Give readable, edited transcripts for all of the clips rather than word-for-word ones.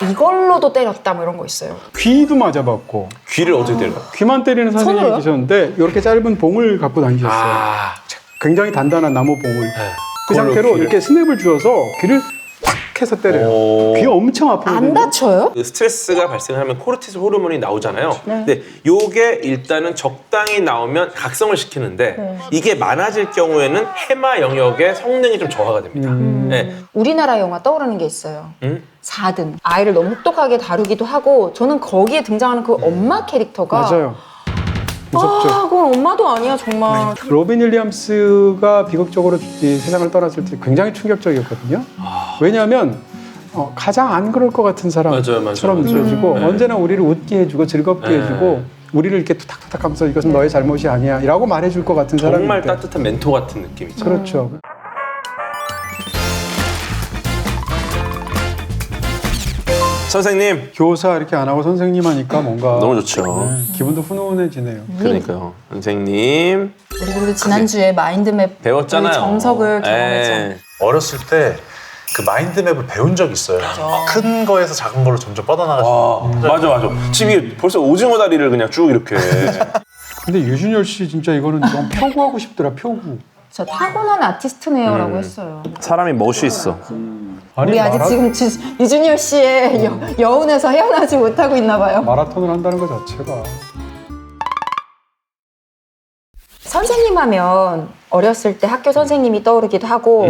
이걸로도 때렸다 뭐 이런 거 있어요. 귀도 맞아봤고. 귀를 어떻게 때려요? 귀만 때리는 선생님이 손으로요? 계셨는데 이렇게 짧은 봉을 갖고 다니셨어요. 아, 굉장히 단단한 나무 봉을. 네. 그 그걸로 상태로 귀를. 이렇게 스냅을 주어서 귀를 탁 해서 때려요. 오. 귀가 엄청 아프거든요. 안 다쳐요? 그 스트레스가 발생하면 코르티솔 호르몬이 나오잖아요. 네. 근데 요게 일단은 적당히 나오면 각성을 시키는데 네. 이게 많아질 경우에는 해마 영역의 성능이 좀 저하가 됩니다. 네. 우리나라 영화 떠오르는 게 있어요. 음? 4등. 아이를 너무 혹독하게 다루기도 하고 저는 거기에 등장하는 그 엄마 캐릭터가 맞아요. 무섭죠. 아, 그건 엄마도 아니야 정말. 로빈 윌리엄스가 비극적으로 이 세상을 떠났을 때 굉장히 충격적이었거든요. 왜냐하면 가장 안 그럴 것 같은 사람처럼 맞아요. 느껴지고 네. 언제나 우리를 웃게 해주고 즐겁게 네. 해주고 우리를 이렇게 투탁투탁하면서 이것은 너의 잘못이 아니야 라고 말해줄 것 같은 정말 사람인데 따뜻한 멘토 같은 느낌이죠. 그렇죠. 선생님 교사 이렇게 안 하고 선생님 하니까 뭔가 너무 좋죠. 기분도 훈훈해지네요. 그러니까요. 선생님 우리 그리고 지난주에 마인드맵 배웠잖아요. 정석을 예. 경험했죠. 어렸을 때 그 마인드맵을 배운 적 있어요. 큰 거에서 작은 걸로 점점 뻗어나가죠. 맞아. 지금 이게 벌써 오징어 다리를 그냥 쭉 이렇게. 근데 유준열 씨 진짜 이거는 너무 표구하고 싶더라. 표구. 저 타고난 아티스트네요라고 했어요. 사람이 멋이 있어. 아니 우리 아직 지금 유준열 씨의 여운에서 헤어나지 못하고 있나 봐요. 마라톤을 한다는 것 자체가 선생님 하면 어렸을 때 학교 선생님이 떠오르기도 하고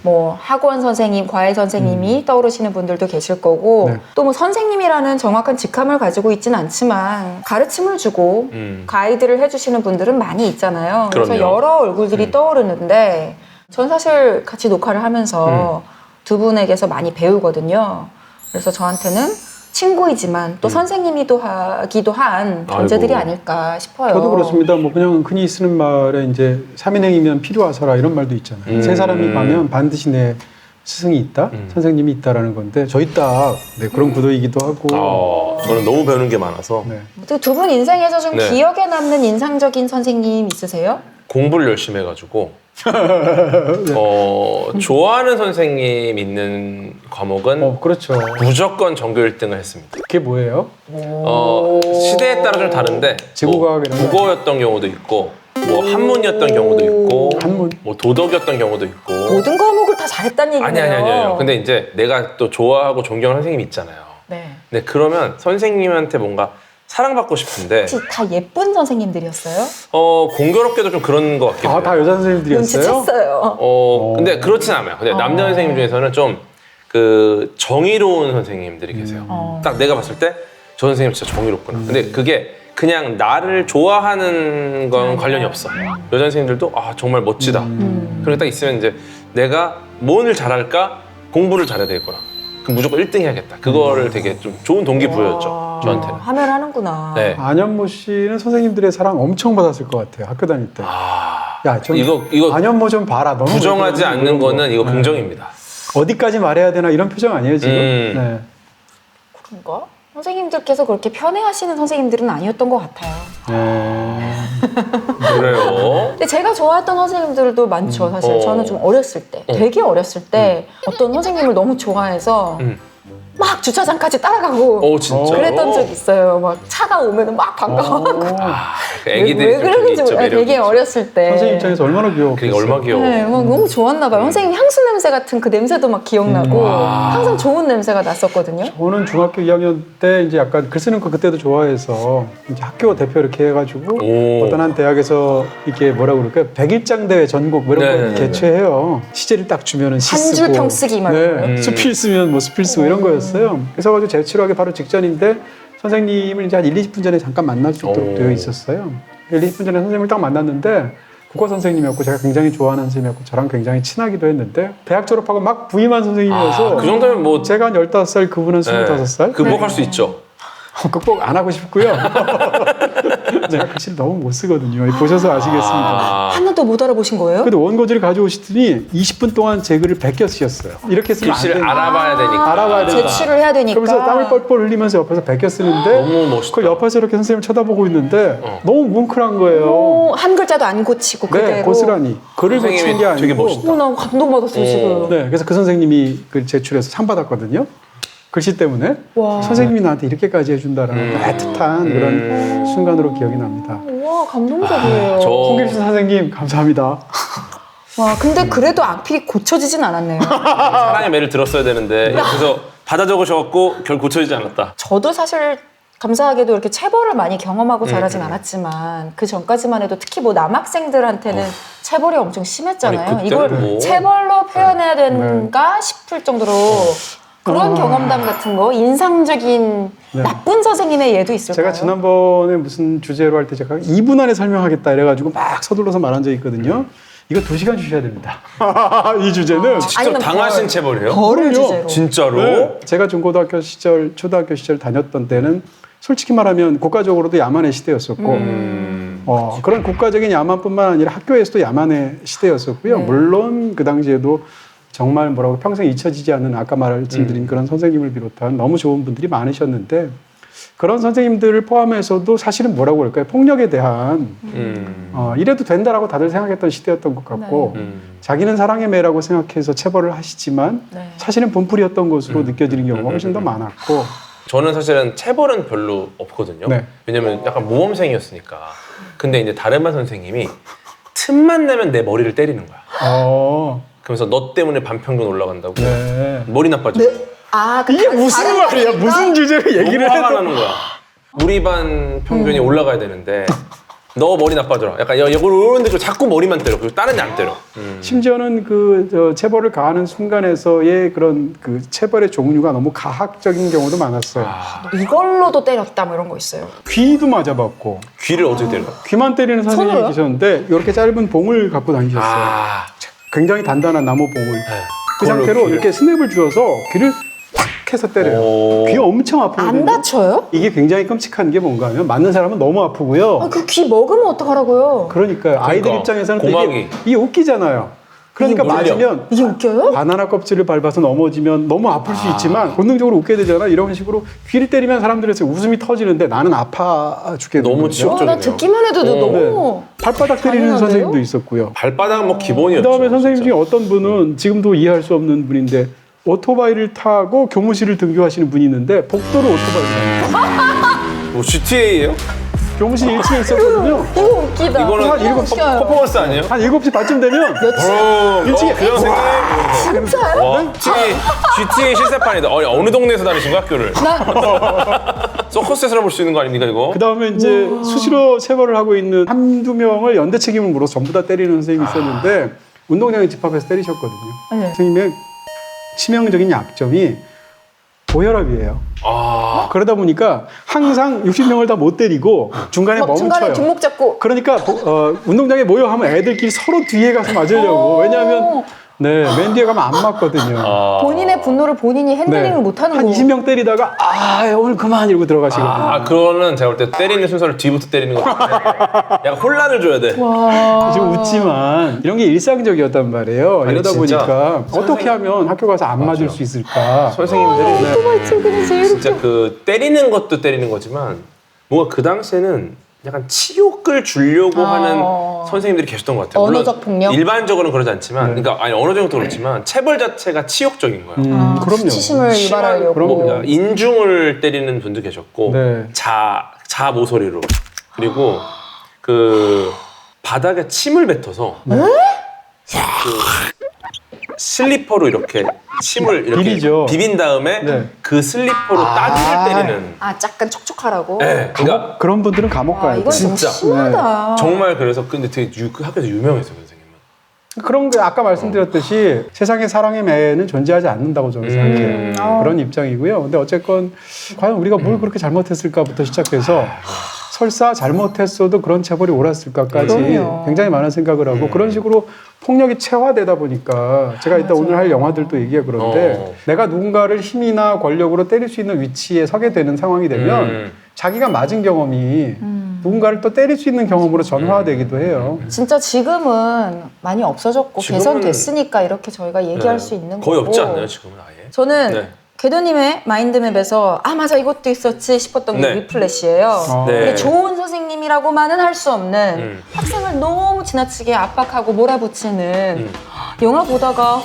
뭐 학원 선생님, 과외 선생님이 떠오르시는 분들도 계실 거고 네. 또 뭐 선생님이라는 정확한 직함을 가지고 있진 않지만 가르침을 주고 가이드를 해주시는 분들은 많이 있잖아요. 그래서 그럼요. 여러 얼굴들이 떠오르는데 전 사실 같이 녹화를 하면서 두 분에게서 많이 배우거든요. 그래서 저한테는 친구이지만 또 선생님이기도 한 존재들이 아이고. 아닐까 싶어요. 저도 그렇습니다. 뭐 그냥 흔히 쓰는 말에 이제 3인행이면 필요하서라 이런 말도 있잖아요. 세 사람이 가면 반드시 내 스승이 있다, 선생님이 있다라는 건데 저희 딱 그런 구도이기도 하고. 저는 너무 배우는 게 많아서 네. 두 분 인생에서 좀 네. 기억에 남는 인상적인 선생님 있으세요? 공부를 열심히 해가지고 좋아하는 선생님 있는 과목은 그렇죠. 무조건 전교 1등을 했습니다. 그게 뭐예요? 시대에 따라 좀 다른데 지구과학 이런 거. 국어였던 경우도 있고 뭐 한문이었던 경우도 있고 한문. 뭐 도덕이었던 경우도 있고 모든 과목을 다 잘했다는 얘기네요. 아니요. 근데 이제 내가 또 좋아하고 존경하는 선생님이 있잖아요. 네. 근데 그러면 선생님한테 뭔가 사랑받고 싶은데 혹시 다 예쁜 선생님들이었어요? 공교롭게도 좀 그런 것 같긴 해요. 다 여자 선생님들이었어요? 눈치챘어요. 근데 그렇진 않아요. 근데 남자 선생님 중에서는 좀 그 정의로운 선생님들이 계세요. 딱 내가 봤을 때 저 선생님 진짜 정의롭구나. 근데 그게 그냥 나를 좋아하는 건 관련이 없어. 여자 선생님들도 정말 멋지다. 그렇게 딱 있으면 이제 내가 뭔을 잘할까? 공부를 잘해야 되겠구나. 그럼 무조건 1등 해야겠다. 그거를 되게 좀 좋은 동기부여였죠. 저한테는. 하면 하는구나. 네. 안현모 씨는 선생님들의 사랑 엄청 받았을 것 같아요. 학교 다닐 때. 야, 좀 이거 안현모 좀 봐라. 너무 부정하지 그런 않는 거. 거는 이거 긍정입니다. 어디까지 말해야 되나 이런 표정 아니에요 지금? 네. 그런가? 선생님들께서 그렇게 편애하시는 선생님들은 아니었던 것 같아요. 그래요. 근데 제가 좋아했던 선생님들도 많죠. 사실 저는 좀 어렸을 때, 되게 어렸을 때 어떤 선생님을 너무 좋아해서 막 주차장까지 따라가고 진짜요? 그랬던 적이 있어요. 막 차가 오면 막 반가워하고 그 애기들이 왜 좀 그러는지 있죠, 몰라요. 매력이 되게 있죠. 어렸을 때. 선생님 입장에서 얼마나 귀여웠겠어요. 그러니까 얼마 귀여워. 네, 막 너무 좋았나 봐요. 선생님 향수 냄새 같은 그 냄새도 막 기억나고 항상 좋은 냄새가 났었거든요. 저는 중학교 2학년 때 이제 약간 글 쓰는 거 그때도 좋아해서 이제 학교 대표 이렇게 해가지고 어떤 한 대학에서 이렇게 뭐라고 그럴까요? 100일장 대회 전국 뭐 이런 거 네네네. 개최해요. 시제를 딱 주면은 시 한 쓰고 줄 평 쓰기 막 이런 네. 수필 쓰면 뭐 수필 쓰고 이런 거였어요. 그래서 가지고 제출하기 바로 직전인데 선생님을 이제 한 1, 20분 전에 잠깐 만날 수 있도록 되어 있었어요. 1, 20분 전에 선생님을 딱 만났는데 국어 선생님이었고 제가 굉장히 좋아하는 선생님이었고 저랑 굉장히 친하기도 했는데 대학 졸업하고 막 부임한 선생님이어서 그 정도면 뭐 제가 한 15살 그분은 25살 극복할 수 있죠. 극복 안 하고 싶고요. 제가 글씨를 너무 못 쓰거든요. 보셔서 아시겠습니다. 하나도 못 알아보신 거예요? 근데 원고지를 가져오시더니 20분 동안 제 글을 베껴 쓰셨어요. 이렇게 쓰면 안 글씨를 된다. 알아봐야 되니까. 알아봐야 된다. 제출을 해야 되니까. 그러면서 땀을 뻘뻘 흘리면서 옆에서 베껴 쓰는데 너무 멋있다. 그걸 옆에서 이렇게 선생님을 쳐다보고 있는데 너무 뭉클한 거예요. 오, 한 글자도 안 고치고 그대로. 네, 고스란히. 글을 고친 게 선생님이 아니고. 되게 멋있다. 나 감동받았어요 지금. 네, 그래서 그 선생님이 그 제출해서 상 받았거든요. 글씨 때문에 와. 선생님이 나한테 이렇게까지 해준다라는 애틋한 그런 순간으로 기억이 납니다. 와, 감동적이에요. 홍길수 선생님 감사합니다. 와, 근데 그래도 악필이 고쳐지진 않았네요. 사랑의 매를 들었어야 되는데 그래서 받아 적으셔갖고 결 고쳐지지 않았다. 저도 사실 감사하게도 이렇게 체벌을 많이 경험하고 자라진 않았지만 그 전까지만 해도 특히 뭐 남학생들한테는 체벌이 엄청 심했잖아요. 아니, 이걸 그때는 뭐. 체벌로 표현해야 되는가 싶을 정도로 그런 경험담 같은 거 인상적인 나쁜 선생님의 예도 있을까요? 제가 지난번에 무슨 주제로 할 때 제가 2분 안에 설명하겠다 이래가지고 막 서둘러서 말한 적이 있거든요. 이거 2시간 주셔야 됩니다. 이 주제는. 직접 아니면 당하신 체벌이에요? 벌을 그럼요. 주제로. 진짜로? 네. 제가 중고등학교 시절, 초등학교 시절 다녔던 때는 솔직히 말하면 국가적으로도 야만의 시대였었고 그런 국가적인 야만뿐만 아니라 학교에서도 야만의 시대였었고요. 물론 그 당시에도 정말 뭐라고 평생 잊혀지지 않는 아까 말씀드린 그런 선생님을 비롯한 너무 좋은 분들이 많으셨는데 그런 선생님들을 포함해서도 사실은 뭐라고 할까요? 폭력에 대한 이래도 된다라고 다들 생각했던 시대였던 것 같고 자기는 사랑의 매라고 생각해서 체벌을 하시지만 네. 사실은 본풀이였던 것으로 느껴지는 경우가 훨씬 더 많았고 저는 사실은 체벌은 별로 없거든요. 네. 왜냐면 약간 모범생이었으니까. 근데 이제 다른 반 선생님이 틈만 내면 내 머리를 때리는 거야. 그러면서 너 때문에 반평균 올라간다고. 네. 머리 나빠져. 아, 그 이게 무슨 다른 말이야? 반이니까? 무슨 주제로 얘기를 너무 화가 해도 나는 거야. 우리 반 평균이 올라가야 되는데 너 머리 나빠져라. 약간 이런 데 자꾸 머리만 때려. 그리고 다른 데 안 때려. 심지어는 그 체벌을 가하는 순간에서의 그런 그 체벌의 종류가 너무 가학적인 경우도 많았어요. 이걸로도 때렸다 뭐 이런 거 있어요. 귀도 맞아봤고 귀를 어떻게 때려? 귀만 때리는 선생님이 손으로요? 계셨는데 이렇게 짧은 봉을 갖고 다니셨어요. 아, 굉장히 단단한 나무 봉을. 그 그걸로 상태로 귀를. 이렇게 스냅을 쥐어서 귀를 탁 해서 때려요. 오. 귀가 엄청 아프거든요. 안 다쳐요? 이게 굉장히 끔찍한 게 뭔가 하면 맞는 사람은 너무 아프고요. 아, 그 귀 먹으면 어떡하라고요? 그러니까 아이들 입장에서는 또 고막이. 이게 웃기잖아요. 그러니까 이게 울려. 맞으면 이게 웃겨요? 바나나 껍질을 밟아서 넘어지면 너무 아플 수 있지만 본능적으로 웃게 되잖아. 이런 식으로 귀를 때리면 사람들에서 웃음이 터지는데 나는 아파 죽겠는 너무 거죠. 지옥- 나 듣기만 해도 너무 발바닥 때리는 잔인한데요? 선생님도 있었고요. 발바닥은 뭐 기본이었죠. 그다음에 선생님 중에 진짜. 어떤 분은 지금도 이해할 수 없는 분인데 오토바이를 타고 교무실을 등교하시는 분이 있는데 복도로 오토바이를 타요. 뭐 GTA예요? 교무실 1층에 있었거든요. 이거 웃기다. 이거는 이거 일곱 웃겨요. 퍼포먼스 아니에요? 한 7시 반쯤 되면 일찍 그 선생님. 진짜요? 와, GTA 실사판이다. 어느 동네에서 다니신 거야, 학교를? 서커스에서 볼 수 있는 거 아닙니까, 이거? 그 다음에 이제 수시로 체벌을 하고 있는 한두 명을 연대 책임을 물어서 전부 다 때리는 선생님이 있었는데 운동장에 집합해서 때리셨거든요. 네. 선생님의 치명적인 약점이 고혈압이에요. 아, 그러다 보니까 항상 60명을 다 못 때리고 중간에 막 중간에 멈춰요. 뒷목 잡고 그러니까 운동장에 모여 하면 애들끼리 서로 뒤에 가서 맞으려고. 왜냐하면 맨 뒤에 가면 안 맞거든요. 본인의 분노를 본인이 핸들링을 못하는 한 거. 20명 때리다가 오늘 그만 이러고 들어가시거든요. 그거는 제가 볼 때 때리는 순서를 뒤부터 때리는 거 같아요. 약간 혼란을 줘야 돼. 지금 웃지만 이런 게 일상적이었단 말이에요. 아니, 이러다 진짜 보니까 어떻게 하면 학교 가서 안 맞을 수 있을까? 선생님들이 오토바이 출근이 제일 진짜 그 때리는 것도 때리는 거지만 뭔가 그 당시에는 약간 치욕을 주려고 하는 선생님들이 계셨던 것 같아요. 언어적 폭력? 일반적으로는 그러지 않지만, 그러니까 아니 언어적으로 그렇지만 체벌 자체가 치욕적인 거예요. 그럼요. 수치심을 유발하려고. 그럼요. 인중을 때리는 분도 계셨고 네. 자 모서리로 그리고 그 바닥에 침을 뱉어서 그 슬리퍼로 이렇게 침을 이렇게 비비죠. 비빈 다음에 네. 그 슬리퍼로 따귀를 때리는. 약간 촉촉하라고. 네, 그러니까 그런 분들은 감옥 가야 이건 돼. 좀 진짜. 심하다. 정말 그래서 근데 되게 그 학교에서 유명했어요 선생님은. 그런 게 아까 말씀드렸듯이 세상에 사랑의 매는 존재하지 않는다고 저는 생각해요. 그런 입장이고요. 근데 어쨌건 과연 우리가 뭘 그렇게 잘못했을까부터 시작해서 설사 잘못했어도 그런 체벌이 옳았을까까지 그럼요. 굉장히 많은 생각을 하고 그런 식으로 폭력이 체화되다 보니까 제가 이따 오늘 할 영화들도 얘기해 그런데 내가 누군가를 힘이나 권력으로 때릴 수 있는 위치에 서게 되는 상황이 되면 자기가 맞은 경험이 누군가를 또 때릴 수 있는 경험으로 전화되기도 해요. 진짜 지금은 많이 없어졌고 지금은- 개선됐으니까 이렇게 저희가 얘기할 수 있는 거의 거고. 없지 않나요 지금은 아예? 저는 네. 궤도님의 마인드맵에서 맞아 이것도 있었지 싶었던 게 네. 리플래시예요. 네. 이게 좋은 선생님이라고만은 할 수 없는 학생을 너무 지나치게 압박하고 몰아붙이는 영화 보다가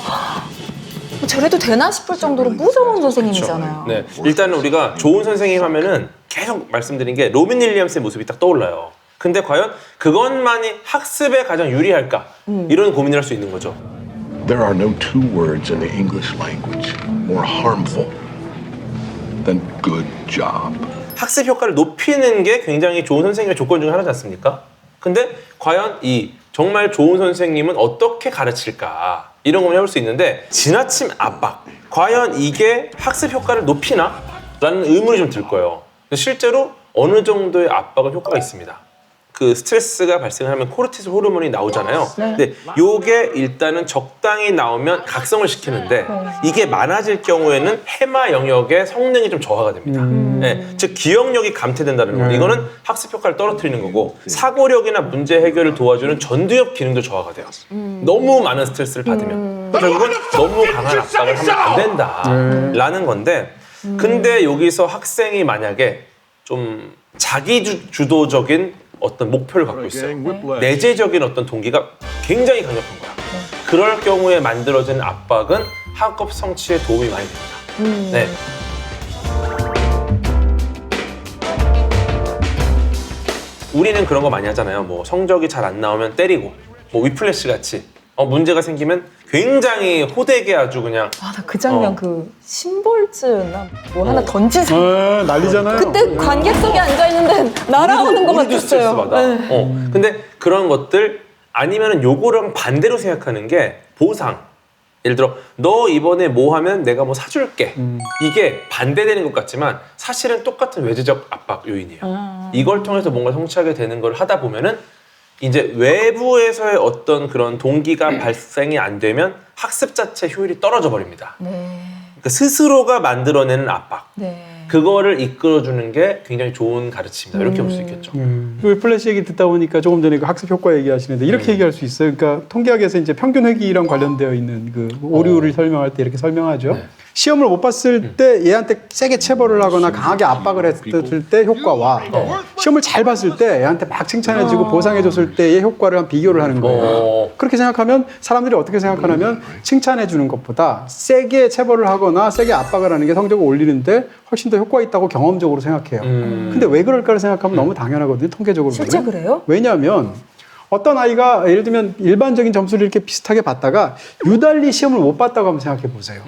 저래도 되나 싶을 정도로 무서운 선생님이잖아요. 네, 일단은 우리가 좋은 선생님 하면은 계속 말씀드린 게 로빈 윌리엄스의 모습이 딱 떠올라요. 근데 과연 그것만이 학습에 가장 유리할까? 이런 고민을 할 수 있는 거죠. There are no two words in the English language more harmful than good job. 학습 효과를 높이는 게 굉장히 좋은 선생님의 조건 중 하나지 않습니까? 근데 과연 이 정말 좋은 선생님은 어떻게 가르칠까? 이런 고민을 해볼 수 있는데 지나침 압박, 과연 이게 학습 효과를 높이나? 라는 의문이 좀 들 거예요. 실제로 어느 정도의 압박은 효과가 있습니다. 그 스트레스가 발생하면 코르티솔 호르몬이 나오잖아요. 근데 요게 일단은 적당히 나오면 각성을 시키는데 이게 많아질 경우에는 해마 영역의 성능이 좀 저하가 됩니다. 네, 즉 기억력이 감퇴된다는 거. 이거는 학습 효과를 떨어뜨리는 거고 사고력이나 문제 해결을 도와주는 전두엽 기능도 저하가 돼요. 너무 많은 스트레스를 받으면 결국은 너무 강한 압박을 하면 안 된다라는 건데 근데 여기서 학생이 만약에 좀 자기 주도적인 어떤 목표를 갖고 있어요. 내재적인 어떤 동기가 굉장히 강력한 거야. 그럴 경우에 만들어지는 압박은 학업 성취에 도움이 많이 됩니다. 네. 우리는 그런 거 많이 하잖아요. 뭐 성적이 잘 안 나오면 때리고, 뭐 위플래시 같이 문제가 생기면 굉장히 호되게 아주 그냥 나 그 장면 그 심볼즈나 뭐 하나 던지서 난리잖아요. 그때 관객석에 앉아 있는데 날아오는 것만 우리도 스트레스 봤어요. 받아. 네. 근데 그런 것들 아니면은 요거랑 반대로 생각하는 게 보상. 예를 들어 너 이번에 뭐 하면 내가 뭐 사줄게. 이게 반대되는 것 같지만 사실은 똑같은 외재적 압박 요인이에요. 이걸 통해서 뭔가 성취하게 되는 걸 하다 보면은 이제 외부에서의 어떤 그런 동기가 발생이 안 되면 학습 자체 효율이 떨어져 버립니다. 네. 그러니까 스스로가 만들어내는 압박. 네. 그거를 이끌어주는 게 굉장히 좋은 가르침이다. 이렇게 볼 수 있겠죠. 그 플래시 얘기 듣다 보니까 조금 전에 그 학습 효과 얘기하시는데 이렇게 얘기할 수 있어요. 그러니까 통계학에서 이제 평균 회귀랑 관련되어 있는 그 오류를 설명할 때 이렇게 설명하죠. 네. 시험을 못 봤을 때 얘한테 세게 체벌을 하거나 강하게 압박을 했을 때 효과와 시험을 잘 봤을 때 얘한테 막 칭찬해주고 보상해줬을 때의 효과를 한 비교를 하는 거예요. 그렇게 생각하면 사람들이 어떻게 생각하냐면 칭찬해주는 것보다 세게 체벌을 하거나 세게 압박을 하는 게 성적을 올리는데 훨씬 더 효과가 있다고 경험적으로 생각해요. 근데 왜 그럴까를 생각하면 너무 당연하거든요. 통계적으로 실제 보면. 그래요? 왜냐하면 어떤 아이가 예를 들면 일반적인 점수를 이렇게 비슷하게 받다가 유달리 시험을 못 봤다고 한번 생각해 보세요.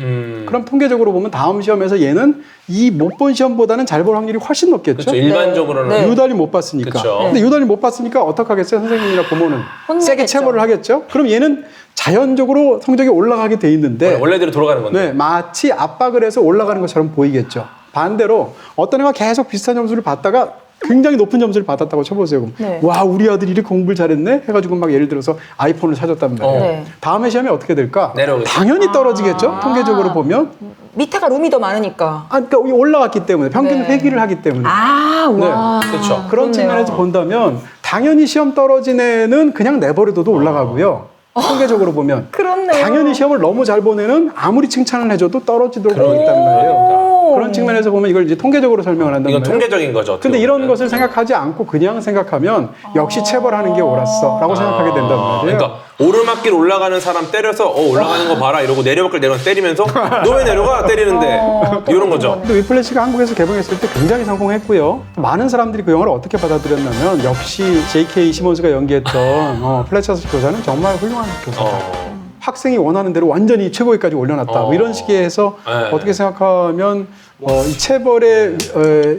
그럼 통계적으로 보면 다음 시험에서 얘는 이 못 본 시험보다는 잘 볼 확률이 훨씬 높겠죠. 그렇죠. 일반적으로는 네. 유달리 못 봤으니까. 그쵸. 근데 유달리 못 봤으니까 어떡하겠어요? 선생님이나 부모는 혼내겠죠. 세게 체벌을 하겠죠. 그럼 얘는 자연적으로 성적이 올라가게 돼 있는데 원래대로 돌아가는 건데. 네, 마치 압박을 해서 올라가는 것처럼 보이겠죠. 반대로 어떤 애가 계속 비슷한 점수를 받다가 굉장히 높은 점수를 받았다고 쳐보세요. 그럼 네. 와, 우리 아들이 이렇게 공부를 잘했네? 해가지고 막 예를 들어서 아이폰을 사줬단 말이에요. 네. 다음에 시험에 어떻게 될까? 내려오겠죠. 당연히 떨어지겠죠. 통계적으로 보면. 밑에가 룸이 더 많으니까. 그러니까 올라갔기 때문에 평균 네. 회귀를 하기 때문에. 와. 그렇죠. 그런 그렇네요. 측면에서 본다면 당연히 시험 떨어진 애는 그냥 내버려둬도 올라가고요. 통계적으로 보면 그렇네요. 당연히 시험을 너무 잘 본 애는 아무리 칭찬을 해줘도 떨어지도록 되어 있다는 말이에요. 그런 측면에서 보면 이걸 이제 통계적으로 설명을 한다는 이건 거예요. 통계적인 거죠. 어떻게 근데 이런 보면. 것을 생각하지 않고 그냥 생각하면 역시 체벌하는 게 옳았어 라고 생각하게 된단 말이에요. 그러니까 오르막길 올라가는 사람 때려서 올라가는 거 봐라 이러고 내려막길 내려가 때리면서 너 왜 내려가 때리는데 이런 거죠. 근데 위플래시가 한국에서 개봉했을 때 굉장히 성공했고요. 많은 사람들이 그 영화를 어떻게 받아들였냐면 역시 J.K. 시몬스가 연기했던 플래처스 교사는 정말 훌륭한 교사다. 학생이 원하는 대로 완전히 최고위까지 올려놨다. 뭐 이런 식의 해서 네. 어떻게 생각하면 이 체벌의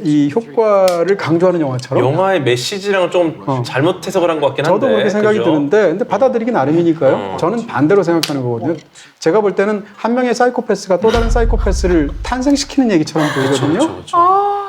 이 효과를 강조하는 영화처럼 영화의 메시지랑은 좀 잘못 해석을 한 것 같긴 한데. 저도 그렇게 생각이 그죠? 드는데 근데 받아들이기 나름이니까요. 저는 반대로 생각하는 거거든요. 제가 볼 때는 한 명의 사이코패스가 또 다른 사이코패스를 탄생시키는 얘기처럼 보이거든요. 그렇죠.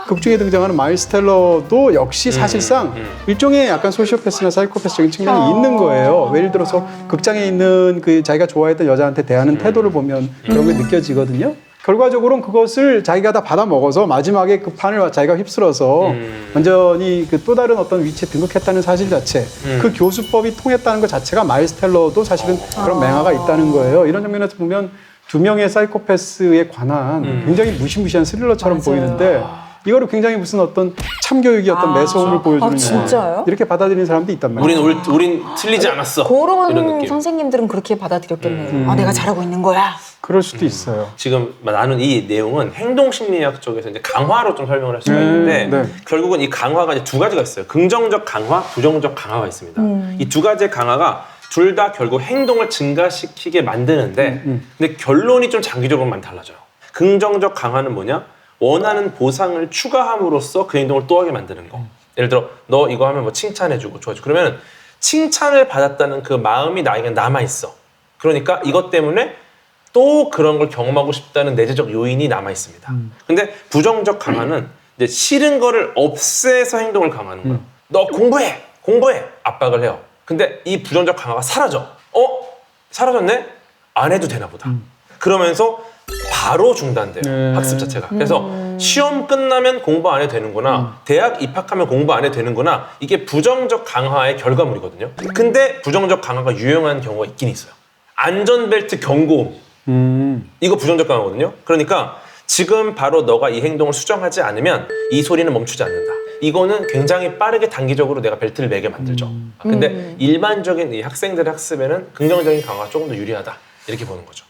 극 중에 등장하는 마일스 텔러도 역시 사실상 일종의 약간 소시오패스나 사이코패스적인 측면이 있는 거예요. 예를 들어서 극장에 있는 그 자기가 좋아했던 여자한테 대하는 태도를 보면 그런 게 느껴지거든요. 결과적으로는 그것을 자기가 다 받아 먹어서 마지막에 그 판을 자기가 휩쓸어서 완전히 그 또 다른 어떤 위치에 등극했다는 사실 자체, 그 교수법이 통했다는 것 자체가 마일스 텔러도 사실은 그런 맹아가 있다는 거예요. 이런 장면에서 보면 두 명의 사이코패스에 관한 굉장히 무시무시한 스릴러처럼 보이는데 이거를 굉장히 무슨 어떤 참교육이 어떤 매서움을 보여주는 진짜요? 이렇게 받아들이는 사람도 있단 말이에요. 우린 틀리지 않았어. 이런 그런 느낌. 선생님들은 그렇게 받아들였겠네요. 아, 내가 잘하고 있는 거야. 그럴 수도 있어요. 지금 나눈 이 내용은 행동심리학 쪽에서 이제 강화로 좀 설명을 할 수가 있는데 네. 결국은 이 강화가 이제 두 가지가 있어요. 긍정적 강화, 부정적 강화가 있습니다. 이 두 가지의 강화가 둘 다 결국 행동을 증가시키게 만드는데 근데 결론이 좀 장기적으로만 달라져요. 긍정적 강화는 뭐냐? 원하는 보상을 추가함으로써 그 행동을 또 하게 만드는 거. 예를 들어 너 이거 하면 뭐 칭찬해주고 좋아지고 그러면 칭찬을 받았다는 그 마음이 나에게 남아있어. 그러니까 이것 때문에 또 그런 걸 경험하고 싶다는 내재적 요인이 남아 있습니다. 근데 부정적 강화는 이제 싫은 거를 없애서 행동을 강화하는 거예요. 너 공부해 압박을 해요. 근데 이 부정적 강화가 사라져. 사라졌네? 안 해도 되나 보다. 그러면서 바로 중단돼요. 학습 자체가. 그래서 시험 끝나면 공부 안 해도 되는구나. 대학 입학하면 공부 안 해도 되는구나. 이게 부정적 강화의 결과물이거든요. 근데 부정적 강화가 유용한 경우가 있긴 있어요. 안전벨트 경고음. 이거 부정적 강화거든요. 그러니까 지금 바로 너가 이 행동을 수정하지 않으면 이 소리는 멈추지 않는다. 이거는 굉장히 빠르게 단기적으로 내가 벨트를 매게 만들죠. 근데 일반적인 이 학생들의 학습에는 긍정적인 강화가 조금 더 유리하다. 이렇게 보는 거죠.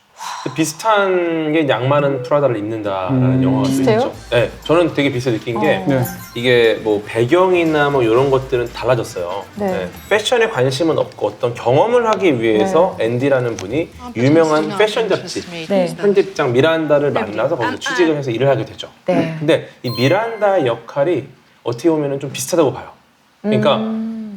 비슷한 게 양말은 프라다를 입는다라는 영화가 또 비슷해요? 있죠. 네, 저는 되게 비슷하게 느낀 게 네. 이게 뭐 배경이나 뭐 이런 것들은 달라졌어요. 네. 패션에 관심은 없고 어떤 경험을 하기 위해서 앤디라는 분이 유명한 패션 잡지 네. 편집장 미란다를 만나서 거기서 취직을 해서 일을 하게 되죠. 네. 근데 이 미란다의 역할이 어떻게 보면 좀 비슷하다고 봐요. 그러니까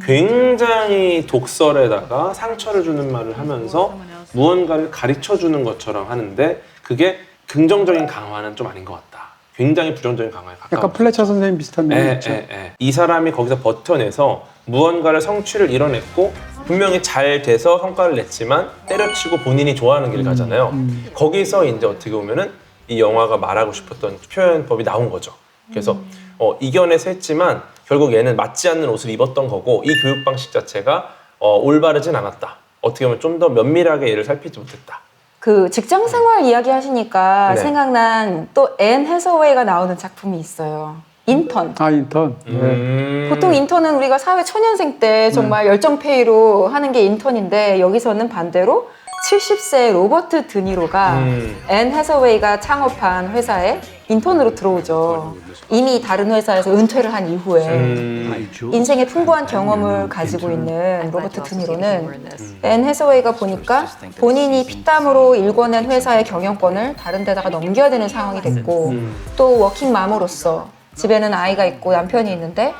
굉장히 독설에다가 상처를 주는 말을 하면서 무언가를 가르쳐주는 것처럼 하는데 그게 긍정적인 강화는 좀 아닌 것 같다. 굉장히 부정적인 강화에 가까워. 약간 플래처 선생님 비슷한 면이 있죠. 이 사람이 거기서 버텨내서 무언가를 성취를 이뤄냈고 분명히 잘 돼서 성과를 냈지만 때려치고 본인이 좋아하는 길을 가잖아요. 거기서 이제 어떻게 보면은 이 영화가 말하고 싶었던 표현법이 나온 거죠. 그래서 이겨내서 했지만 결국 얘는 맞지 않는 옷을 입었던 거고 이 교육 방식 자체가 올바르진 않았다. 어떻게 보면 좀 더 면밀하게 얘를 살피지 못했다. 그 직장 생활 이야기 하시니까 네. 생각난 또 앤 해서웨이가 나오는 작품이 있어요. 인턴. 인턴. 네. 보통 인턴은 우리가 사회 초년생 때 정말 열정페이로 하는 게 인턴인데 여기서는 반대로 70세 로버트 드니로가 앤 해서웨이가 창업한 회사에 인턴으로 들어오죠. 이미 다른 회사에서 은퇴를 한 이후에 인생의 풍부한 경험을 가지고 있는 로버트 드니로는 앤 해서웨이가 보니까 본인이 피땀으로 일궈낸 회사의 경영권을 다른 데다가 넘겨야 되는 상황이 됐고 또 워킹맘으로서 집에는 아이가 있고 남편이 있는데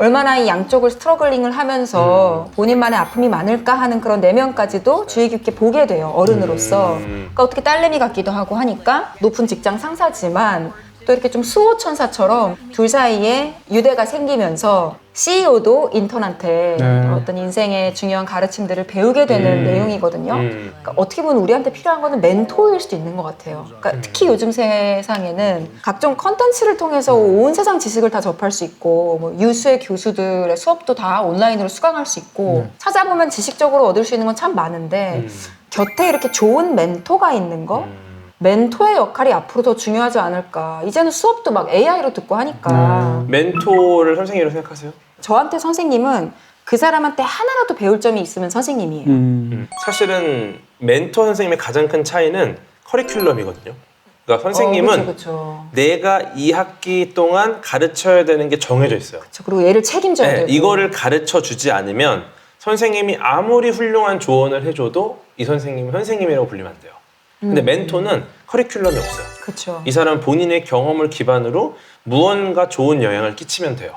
얼마나 이 양쪽을 스트러글링을 하면서 본인만의 아픔이 많을까 하는 그런 내면까지도 주의 깊게 보게 돼요. 어른으로서. 그러니까 어떻게 딸내미 같기도 하고 하니까 높은 직장 상사지만 또 이렇게 좀 수호천사처럼 둘 사이에 유대가 생기면서 CEO도 인턴한테 어떤 인생의 중요한 가르침들을 배우게 되는 내용이거든요. 그러니까 어떻게 보면 우리한테 필요한 거는 멘토일 수도 있는 것 같아요. 그러니까 특히 요즘 세상에는 각종 컨텐츠를 통해서 온 세상 지식을 다 접할 수 있고 뭐 유수의 교수들의 수업도 다 온라인으로 수강할 수 있고 찾아보면 지식적으로 얻을 수 있는 건 참 많은데 곁에 이렇게 좋은 멘토가 있는 거 멘토의 역할이 앞으로 더 중요하지 않을까. 이제는 수업도 막 AI로 듣고 하니까. 멘토를 선생님으로 생각하세요? 저한테 선생님은 그 사람한테 하나라도 배울 점이 있으면 선생님이에요. 사실은 멘토 선생님의 가장 큰 차이는 커리큘럼이거든요. 그러니까 선생님은 그쵸. 내가 이 학기 동안 가르쳐야 되는 게 정해져 있어요. 그리고 얘를 책임져야 되고. 이거를 가르쳐 주지 않으면 선생님이 아무리 훌륭한 조언을 해줘도 이 선생님은 선생님이라고 불리면 안 돼요. 근데 멘토는 커리큘럼이 없어요. 그쵸. 이 사람은 본인의 경험을 기반으로 무언가 좋은 영향을 끼치면 돼요.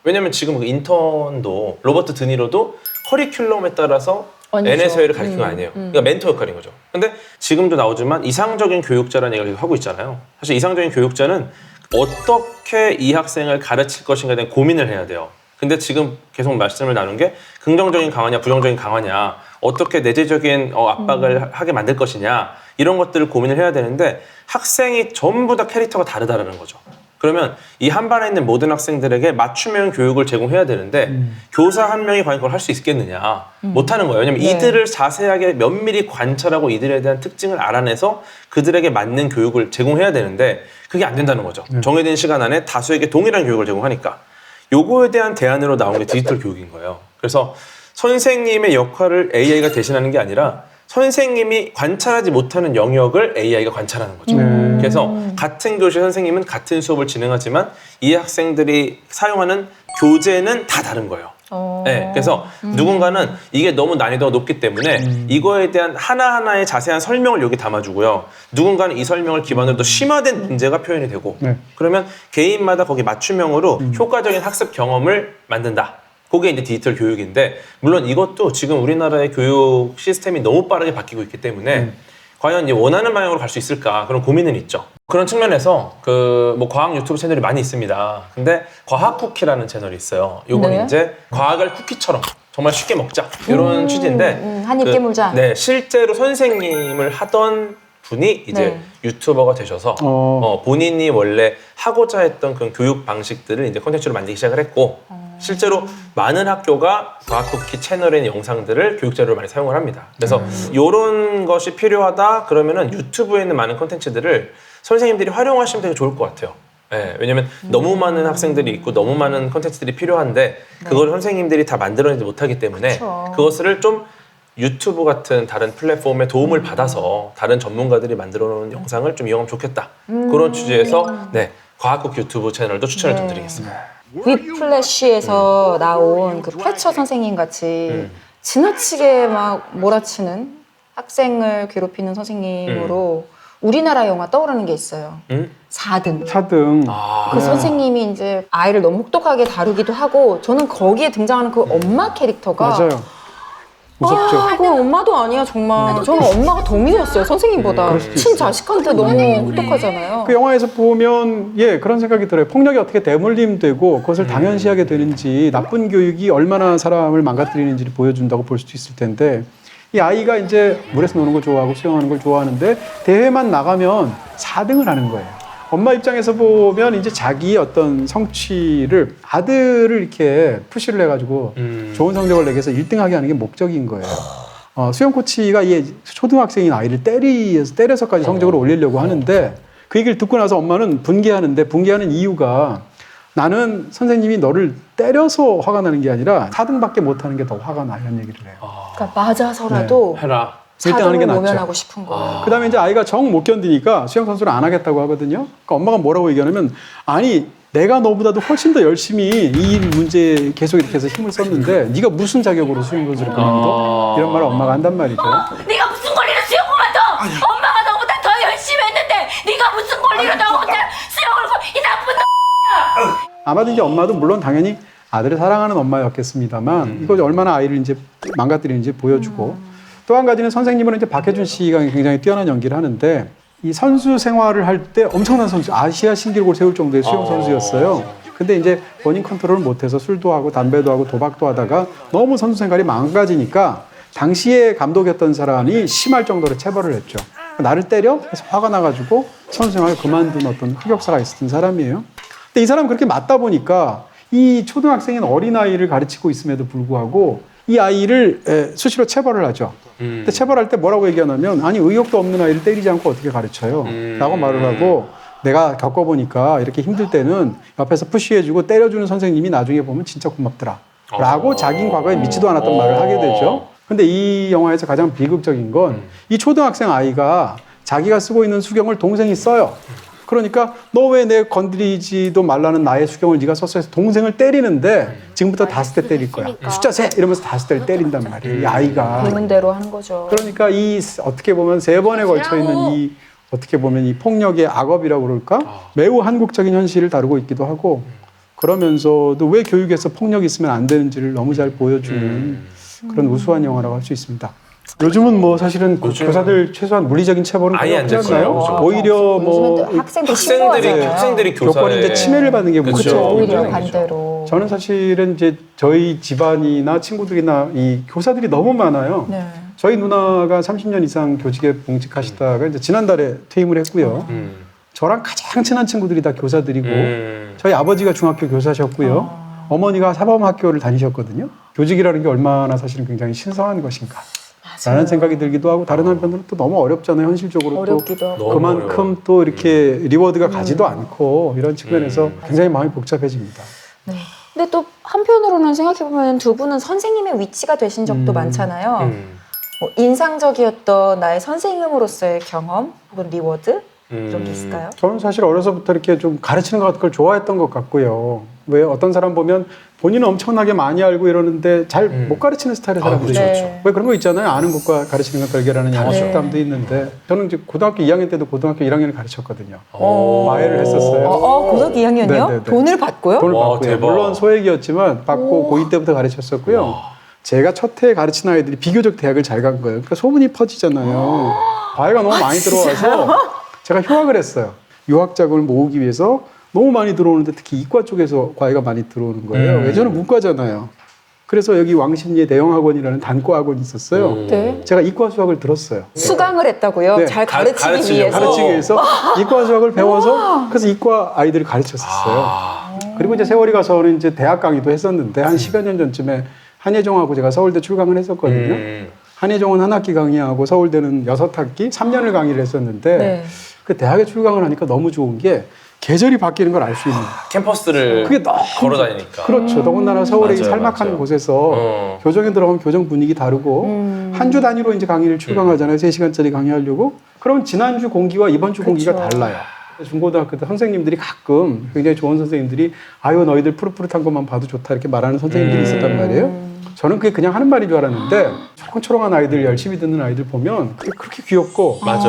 왜냐면 지금 그 인턴도 로버트 드니로도 커리큘럼에 따라서 아니죠. NSA를 가르친 거 아니에요. 그러니까 멘토 역할인 거죠. 근데 지금도 나오지만 이상적인 교육자라는 얘기를 하고 있잖아요. 사실 이상적인 교육자는 어떻게 이 학생을 가르칠 것인가에 대한 고민을 해야 돼요. 근데 지금 계속 말씀을 나눈 게 긍정적인 강화냐 부정적인 강화냐 어떻게 내재적인 압박을 하게 만들 것이냐 이런 것들을 고민을 해야 되는데 학생이 전부 다 캐릭터가 다르다는 거죠. 그러면 이 한 반에 있는 모든 학생들에게 맞춤형 교육을 제공해야 되는데 교사 한 명이 과연 그걸 할 수 있겠느냐? 못하는 거예요. 왜냐면 네. 이들을 자세하게 면밀히 관찰하고 이들에 대한 특징을 알아내서 그들에게 맞는 교육을 제공해야 되는데 그게 안 된다는 거죠. 정해진 시간 안에 다수에게 동일한 교육을 제공하니까. 요거에 대한 대안으로 나온 게 디지털 교육인 거예요. 그래서 선생님의 역할을 AI가 대신하는 게 아니라 선생님이 관찰하지 못하는 영역을 AI가 관찰하는 거죠. 그래서 같은 교실 선생님은 같은 수업을 진행하지만 이 학생들이 사용하는 교재는 다 다른 거예요. 네, 그래서 누군가는 이게 너무 난이도가 높기 때문에 이거에 대한 하나하나의 자세한 설명을 여기 담아주고요. 누군가는 이 설명을 기반으로 더 심화된 문제가 표현이 되고 그러면 개인마다 거기 맞춤형으로 효과적인 학습 경험을 만든다. 그게 이제 디지털 교육인데 물론 이것도 지금 우리나라의 교육 시스템이 너무 빠르게 바뀌고 있기 때문에 과연 이제 원하는 방향으로 갈 수 있을까 그런 고민은 있죠. 그런 측면에서 그 뭐 과학 유튜브 채널이 많이 있습니다. 근데 과학 쿠키라는 채널이 있어요. 요거는 네. 이제 과학을 쿠키처럼 정말 쉽게 먹자 이런 취지인데 한입 깨물자. 네, 실제로 선생님을 하던 분이 이제 네. 유튜버가 되셔서 본인이 원래 하고자 했던 그런 교육 방식들을 이제 콘텐츠로 만들기 시작을 했고 실제로 많은 학교가 과학쿠키 채널의 영상들을 교육자료로 많이 사용을 합니다. 그래서 이런 것이 필요하다 그러면은 유튜브에 있는 많은 콘텐츠들을 선생님들이 활용하시면 되게 좋을 것 같아요. 네, 왜냐면 너무 많은 학생들이 있고 너무 많은 콘텐츠들이 필요한데 그걸 선생님들이 다 만들어내지 못하기 때문에 그쵸. 그것을 좀 유튜브 같은 다른 플랫폼의 도움을 받아서 다른 전문가들이 만들어 놓은 영상을 좀 이용하면 좋겠다. 그런 취지에서 네, 과학쿠키 유튜브 채널도 추천을 좀 드리겠습니다. 윗플래시에서 나온 그 플래처 선생님 같이 지나치게 막 몰아치는 학생을 괴롭히는 선생님으로 우리나라 영화 떠오르는 게 있어요. 4등. 4등. 그 선생님이 이제 아이를 너무 혹독하게 다루기도 하고 저는 거기에 등장하는 그 엄마 캐릭터가 맞아요. 무섭죠. 아, 그건 엄마도 아니야 정말. 저는 엄마가 더 미웠어요 선생님보다. 그럴 수도 친자식한테 너무 혹독하잖아요. 그 영화에서 보면 그런 생각이 들어요. 폭력이 어떻게 대물림되고 그것을 당연시하게 되는지 나쁜 교육이 얼마나 사람을 망가뜨리는지를 보여준다고 볼 수도 있을 텐데 이 아이가 이제 물에서 노는 걸 좋아하고 수영하는 걸 좋아하는데 대회만 나가면 4등을 하는 거예요. 엄마 입장에서 보면 이제 자기 어떤 성취를 아들을 이렇게 푸시를 해가지고 좋은 성적을 내기 위해서 1등하게 하는 게 목적인 거예요. 수영 코치가 이 초등학생인 아이를 때려서까지 성적을 올리려고 하는데 그 얘기를 듣고 나서 엄마는 분개하는데 분개하는 이유가 나는 선생님이 너를 때려서 화가 나는 게 아니라 4등밖에 못하는 게 더 화가 나 이런 얘기를 해요. 그러니까 맞아서라도 해라. 1등 하는 게 4등을 낫죠. 모면하고 싶은 거예요. 그 다음에 이제 아이가 정 못 견디니까 수영선수를 안 하겠다고 하거든요. 그러니까 엄마가 뭐라고 얘기하냐면 아니 내가 너보다도 훨씬 더 열심히 이 문제에 계속 이렇게 해서 힘을 썼는데 네가 무슨 자격으로 수영선수를 그만둬? 이런 말을 엄마가 한단 말이죠. 네가 무슨 권리로 수영 그만둬? 엄마가 너보다 더 열심히 했는데 네가 무슨 권리로 너보다 수영을 이 나쁜 놈! 아마도 이제 엄마도 물론 당연히 아들을 사랑하는 엄마였겠습니다만 이거 얼마나 아이를 이제 망가뜨리는지 보여주고 또 한 가지는 선생님은 이제 박혜준 씨가 굉장히 뛰어난 연기를 하는데 이 선수 생활을 할 때 엄청난 선수, 아시아 신기록을 세울 정도의 수영 선수였어요. 근데 이제 본인 컨트롤을 못해서 술도 하고 담배도 하고 도박도 하다가 너무 선수 생활이 망가지니까 당시에 감독이었던 사람이 심할 정도로 체벌을 했죠. 나를 때려? 그래서 화가 나가지고 선수 생활을 그만둔 어떤 흑역사가 있었던 사람이에요. 근데 이 사람은 그렇게 맞다 보니까 이 초등학생인 어린아이를 가르치고 있음에도 불구하고 이 아이를 수시로 체벌을 하죠. 근데 체벌할 때 뭐라고 얘기하냐면 아니 의욕도 없는 아이를 때리지 않고 어떻게 가르쳐요? 라고 말을 하고 내가 겪어보니까 이렇게 힘들 때는 옆에서 푸시해주고 때려주는 선생님이 나중에 보면 진짜 고맙더라. 라고 자기는 과거에 믿지도 않았던 말을 하게 되죠. 근데 이 영화에서 가장 비극적인 건 이 초등학생 아이가 자기가 쓰고 있는 수경을 동생이 써요. 그러니까 너 왜 내 건드리지도 말라는 나의 수경을 네가 썼어 해서 동생을 때리는데 지금부터 5대 때릴 거야. 숫자 세 이러면서 5대를 때린단 말이에요. 이 아이가. 보는 대로 하는 거죠. 그러니까 이 어떻게 보면 3번에 걸쳐 있는 이 어떻게 보면 이 폭력의 악업이라고 그럴까? 매우 한국적인 현실을 다루고 있기도 하고 그러면서도 왜 교육에서 폭력이 있으면 안 되는지를 너무 잘 보여주는 그런 우수한 영화라고 할 수 있습니다. 요즘은 뭐 사실은 교사들 최소한 물리적인 체벌은 아예 안 하지 않나요? 됐어요. 오히려 뭐 요즘은 학생들 신고하잖아요. 학생들이 교사에 교권인데 침해를 받는 게 문제죠. 그렇죠. 오히려 문제죠. 반대로. 저는 사실은 이제 저희 집안이나 친구들이나 이 교사들이 너무 많아요. 네. 저희 누나가 30년 이상 교직에 봉직하시다가 이제 지난달에 퇴임을 했고요. 저랑 가장 친한 친구들이 다 교사들이고 저희 아버지가 중학교 교사셨고요. 어머니가 사범학교를 다니셨거든요. 교직이라는 게 얼마나 사실은 굉장히 신성한 것인가 라는 생각이 들기도 하고 다른 한편으로는 또 너무 어렵잖아요. 현실적으로 어렵기도 또 하고. 너무 그만큼 어려워요. 또 이렇게 리워드가 가지도 않고 이런 측면에서 굉장히 마음이 복잡해집니다. 네. 근데 또 한편으로는 생각해보면 두 분은 선생님의 위치가 되신 적도 많잖아요. 뭐 인상적이었던 나의 선생님으로서의 경험 혹은 리워드 이런 게 있을까요? 저는 사실 어려서부터 이렇게 좀 가르치는 것 걸 좋아했던 것 같고요. 왜 어떤 사람 보면 본인은 엄청나게 많이 알고 이러는데 잘 못 가르치는 스타일의 사람들이 그렇죠, 있죠. 네. 왜 그런 거 있잖아요. 아는 것과 가르치는 것 별개라는 네. 속담도 있는데 저는 이제 고등학교 2학년 때도 고등학교 1학년을 가르쳤거든요. 오. 마해를 했었어요. 고등학교 2학년이요? 네네네. 돈을 받고요? 돈을 와, 받고요. 대박. 물론 소액이었지만 받고 고2 때부터 가르쳤었고요. 제가 첫 해에 가르친 아이들이 비교적 대학을 잘 간 거예요. 그러니까 소문이 퍼지잖아요. 과외가 너무 많이 들어와서 제가 휴학을 했어요. 유학 자금을 모으기 위해서 너무 많이 들어오는데 특히 이과 쪽에서 과외가 많이 들어오는 거예요. 왜 저는 문과잖아요. 그래서 여기 왕십리에 대형학원이라는 단과 학원이 있었어요. 네. 제가 이과 수학을 들었어요. 수강을 했다고요? 네. 잘 가르치기 위해서? 가르치기 위해서 이과 수학을 배워서 그래서 이과 아이들을 가르쳤었어요. 그리고 이제 세월이 가서는 이제 대학 강의도 했었는데 한 10여 년 전쯤에 한예종하고 제가 서울대 출강을 했었거든요. 한예종은 한 학기 강의하고 서울대는 6학기 3년을 강의를 했었는데 네. 그 대학에 출강을 하니까 너무 좋은 게 계절이 바뀌는 걸 알 수 있는 거예요. 캠퍼스를 그게 너무 걸어 다니니까. 그렇죠. 더군다나 서울의 이 맞아요, 살막한 맞아요. 곳에서 교정에 들어가면 교정 분위기 다르고 한 주 단위로 이제 강의를 출강하잖아요. 3시간짜리 강의하려고. 그럼 지난주 공기와 이번 주 공기가 그렇죠. 달라요. 중고등학교 때 선생님들이 가끔 굉장히 좋은 선생님들이 아유 너희들 푸릇푸릇한 것만 봐도 좋다 이렇게 말하는 선생님들이 있었단 말이에요. 저는 그게 그냥 하는 말인 줄 알았는데 초롱초롱한 아이들 열심히 듣는 아이들 보면 그게 그렇게 귀엽고 맞아.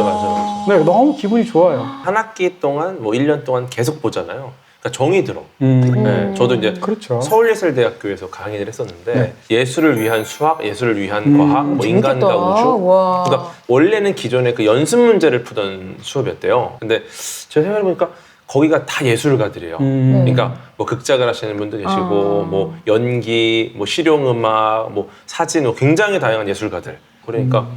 네, 너무 기분이 좋아요. 한 학기 동안 뭐 1년 동안 계속 보잖아요. 그러니까 정이 들어. 네, 저도 이제 그렇죠. 서울예술대학교에서 강의를 했었는데 네. 예술을 위한 수학, 예술을 위한 과학, 뭐 인간과 재밌겠다. 우주. 와. 그러니까 원래는 기존에 그 연습 문제를 푸던 수업이었대요. 근데 제가 생각해 보니까 거기가 다 예술가들이에요. 그러니까 뭐 극작을 하시는 분도 계시고 뭐 연기, 뭐 실용음악, 뭐 사진, 뭐 굉장히 다양한 예술가들. 그러니까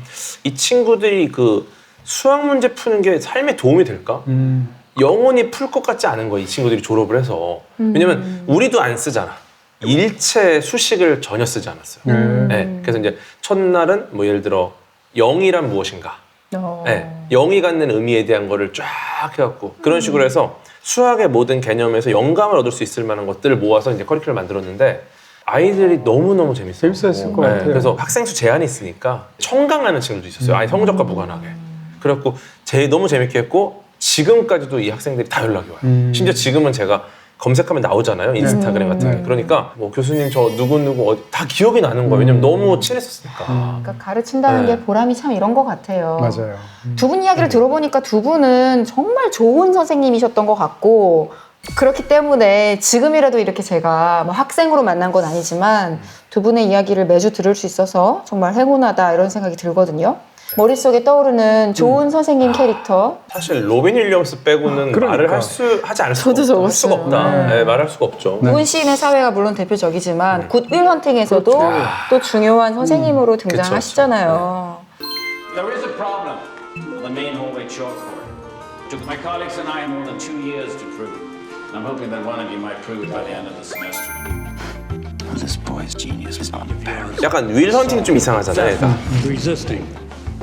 이 친구들이 그 수학 문제 푸는 게 삶에 도움이 될까? 영원히 풀 것 같지 않은 거야, 이 친구들이 졸업을 해서. 왜냐면 우리도 안 쓰잖아. 일체 수식을 전혀 쓰지 않았어요. 네, 그래서 이제 첫날은 뭐 예를 들어 영이란 무엇인가? 네, 영이 갖는 의미에 대한 거를 쫙 해갖고 그런 식으로 해서 수학의 모든 개념에서 영감을 얻을 수 있을 만한 것들을 모아서 이제 커리큘럼을 만들었는데 아이들이 너무너무 재밌어요. 재밌었을 것 같아요. 그래서 학생 수 제한이 있으니까 청강하는 친구도 있었어요. 아예 성적과 무관하게. 그래갖고 너무 재밌게 했고 지금까지도 이 학생들이 다 연락이 와요. 심지어 지금은 제가 검색하면 나오잖아요. 인스타그램 같은 게. 그러니까 뭐 교수님 저 누구누구 다 기억이 나는 거예요. 왜냐면 너무 친했었으니까. 그러니까 가르친다는 네. 게 보람이 참 이런 것 같아요. 맞아요. 두 분 이야기를 들어보니까 두 분은 정말 좋은 선생님이셨던 것 같고 그렇기 때문에 지금이라도 이렇게 제가 뭐 학생으로 만난 건 아니지만 두 분의 이야기를 매주 들을 수 있어서 정말 행운하다 이런 생각이 들거든요. 머릿속에 떠오르는 좋은 선생님 캐릭터. 사실 로빈 윌리엄스 빼고는 그러니까. 말을 하지 않을 수가 저도 없다. 할 수가 적었어요. 없다. 네. 네, 말할 수가 없죠. 군 시인의 사회가 물론 대표적이지만 굿윌 헌팅에서도 또 중요한 선생님으로 등장하시잖아요. There is a problem with the main hallway chalkboard. It took my colleagues and I more than 2 years to prove. I'm hoping that one of you might prove it by the end of the semester. This boy's genius is unapparent. 약간 윌 헌팅이 좀 이상하잖아요. 얘가. Resisting.